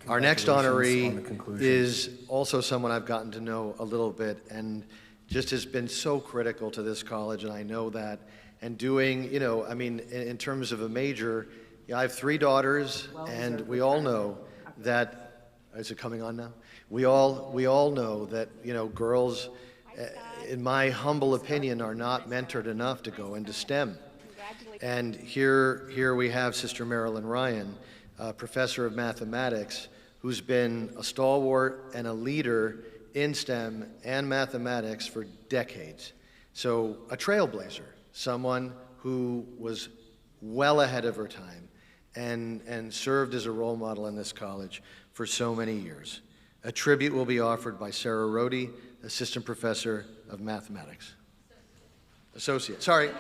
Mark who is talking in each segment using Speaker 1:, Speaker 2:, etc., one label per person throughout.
Speaker 1: Our next honoree is also someone I've gotten to know a little bit and just has been so critical to this college, and I know that. And doing, you know, I mean, in terms of a major, I have 3 daughters, and we all know that, is it coming on now? We all know that, you know, girls, in my humble opinion, are not mentored enough to go into STEM. And here we have Sister Marilyn Ryan, professor of mathematics, who's been a stalwart and a leader in STEM and mathematics for decades. So a trailblazer, someone who was well ahead of her time and served as a role model in this college for so many years. A tribute will be offered by Sarah Rohde, assistant professor of mathematics. Associate, sorry,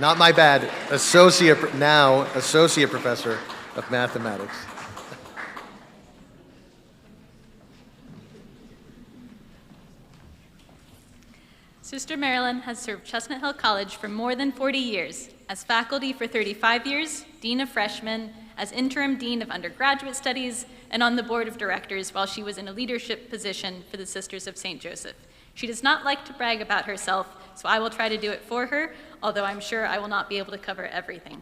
Speaker 1: not my bad. Associate professor of mathematics.
Speaker 2: Sister Marilyn has served Chestnut Hill College for more than 40 years, as faculty for 35 years, dean of freshmen, as interim dean of undergraduate studies, and on the board of directors while she was in a leadership position for the Sisters of St. Joseph. She does not like to brag about herself, so I will try to do it for her, although I'm sure I will not be able to cover everything.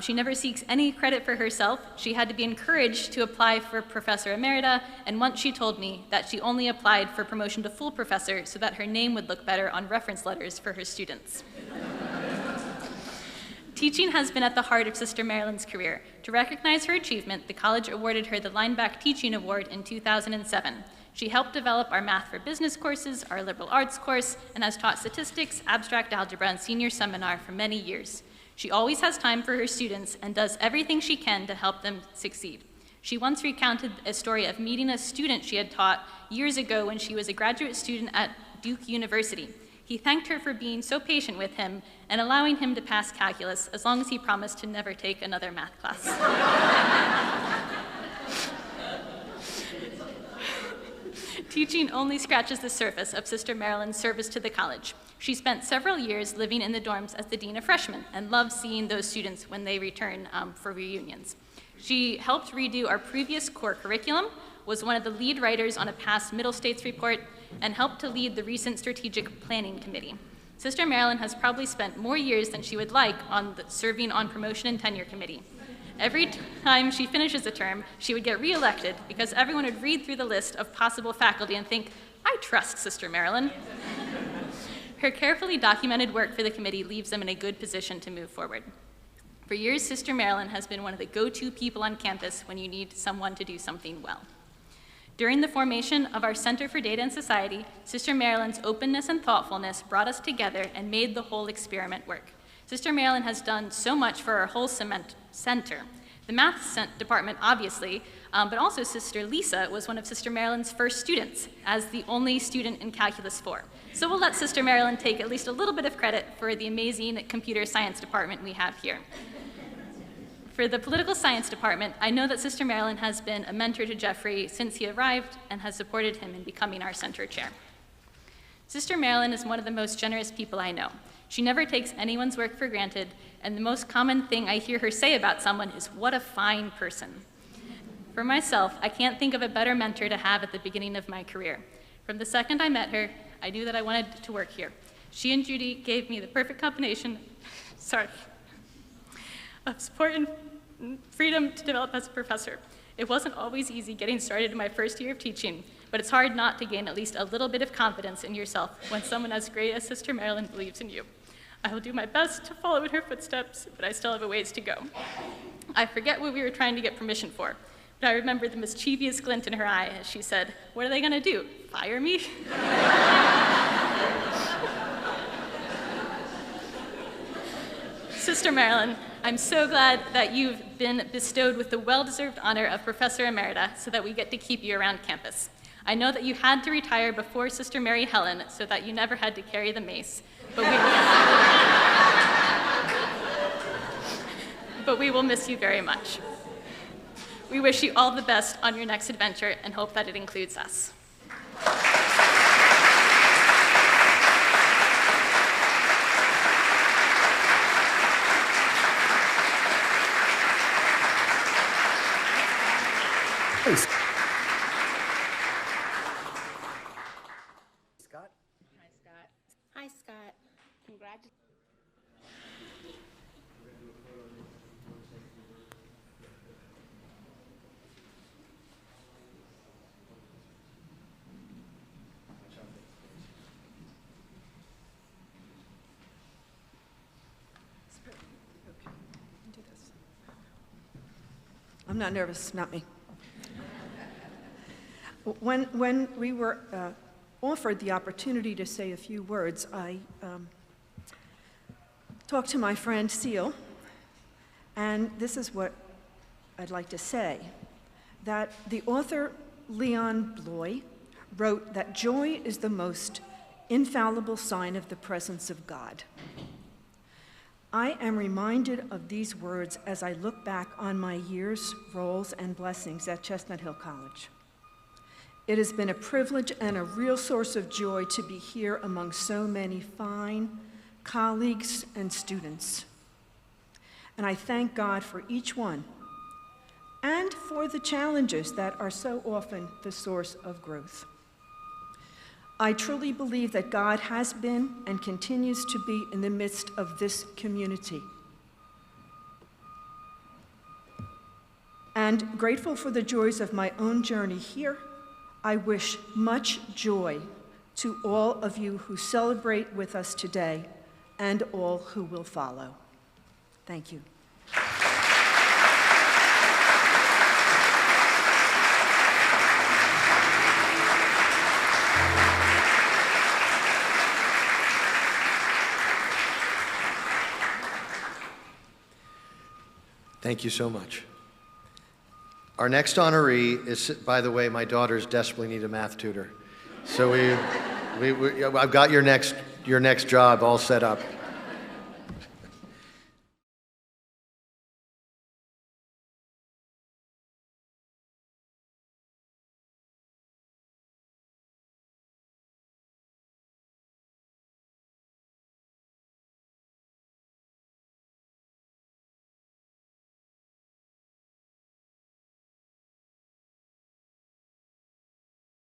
Speaker 2: She never seeks any credit for herself. She had to be encouraged to apply for Professor Emerita, and once she told me that she only applied for promotion to full professor so that her name would look better on reference letters for her students. Teaching has been at the heart of Sister Marilyn's career. To recognize her achievement, the college awarded her the Lineback Teaching Award in 2007. She helped develop our Math for Business courses, our liberal arts course, and has taught statistics, abstract algebra, and senior seminar for many years. She always has time for her students and does everything she can to help them succeed. She once recounted a story of meeting a student she had taught years ago when she was a graduate student at Duke University. He thanked her for being so patient with him and allowing him to pass calculus as long as he promised to never take another math class. Teaching only scratches the surface of Sister Marilyn's service to the college. She spent several years living in the dorms as the dean of freshmen and loved seeing those students when they return for reunions. She helped redo our previous core curriculum, was one of the lead writers on a past Middle States report, and helped to lead the recent strategic planning committee. Sister Marilyn has probably spent more years than she would like serving on promotion and tenure committee. Every time she finishes a term, she would get reelected because everyone would read through the list of possible faculty and think, I trust Sister Marilyn. Her carefully documented work for the committee leaves them in a good position to move forward. For years, Sister Marilyn has been one of the go-to people on campus when you need someone to do something well. During the formation of our Center for Data and Society, Sister Marilyn's openness and thoughtfulness brought us together and made the whole experiment work. Sister Marilyn has done so much for our whole center. The math department, obviously, but also Sister Lisa was one of Sister Marilyn's first students as the only student in Calculus 4. So we'll let Sister Marilyn take at least a little bit of credit for the amazing computer science department we have here. For the political science department, I know that Sister Marilyn has been a mentor to Jeffrey since he arrived and has supported him in becoming our center chair. Sister Marilyn is one of the most generous people I know. She never takes anyone's work for granted, and the most common thing I hear her say about someone is, what a fine person. For myself, I can't think of a better mentor to have at the beginning of my career. From the second I met her, I knew that I wanted to work here. She and Judy gave me the perfect combination, of support and freedom to develop as a professor. It wasn't always easy getting started in my first year of teaching, but it's hard not to gain at least a little bit of confidence in yourself when someone as great as Sister Marilyn believes in you. I will do my best to follow in her footsteps, but I still have a ways to go. I forget what we were trying to get permission for, but I remember the mischievous glint in her eye as she said, what are they gonna do, fire me? Sister Marilyn, I'm so glad that you've been bestowed with the well-deserved honor of Professor Emerita so that we get to keep you around campus. I know that you had to retire before Sister Mary Helen so that you never had to carry the mace, but we will miss you very much. We wish you all the best on your next adventure and hope that it includes us.
Speaker 3: Scott.
Speaker 4: Hi, Scott. Hi, Scott. Congratulations.
Speaker 5: I'm not nervous, not me. When we were offered the opportunity to say a few words, I talked to my friend Seal, and this is what I'd like to say, that the author Leon Bloy wrote that joy is the most infallible sign of the presence of God. I am reminded of these words as I look back on my years, roles, and blessings at Chestnut Hill College. It has been a privilege and a real source of joy to be here among so many fine colleagues and students. And I thank God for each one and for the challenges that are so often the source of growth. I truly believe that God has been and continues to be in the midst of this community. And grateful for the joys of my own journey here, I wish much joy to all of you who celebrate with us today and all who will follow. Thank you.
Speaker 1: Thank you so much. Our next honoree is, by the way, my daughters desperately need a math tutor. So I've got your next job all set up.